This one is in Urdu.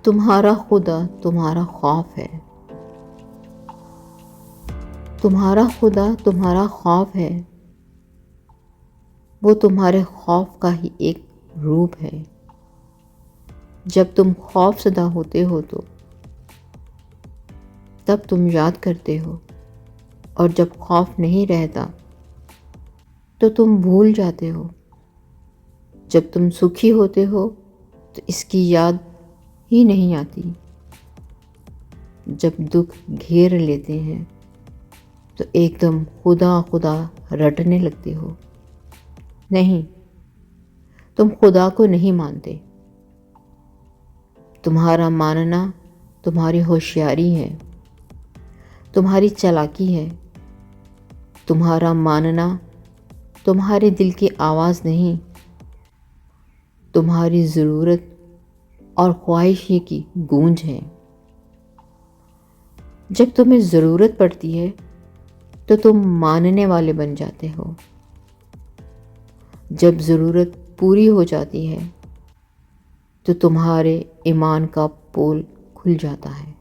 تمہارا خدا تمہارا خوف ہے، تمہارا خدا تمہارا خوف ہے، وہ تمہارے خوف کا ہی ایک روپ ہے۔ جب تم خوف زدہ ہوتے ہو تو تب تم یاد کرتے ہو، اور جب خوف نہیں رہتا تو تم بھول جاتے ہو۔ جب تم سکھی ہوتے ہو تو اس کی یاد ہی نہیں آتی۔ جب دکھ گھیر لیتے ہیں تو ایک دم خدا خدا رٹنے لگتے ہو۔ نہیں، تم خدا کو نہیں مانتے۔ تمہارا ماننا تمہاری ہوشیاری ہے، تمہاری چالاکی ہے۔ تمہارا ماننا تمہارے دل کی آواز نہیں، تمہاری ضرورت اور خواہش ہی کی گونج ہے۔ جب تمہیں ضرورت پڑتی ہے تو تم ماننے والے بن جاتے ہو، جب ضرورت پوری ہو جاتی ہے تو تمہارے ایمان کا پول کھل جاتا ہے۔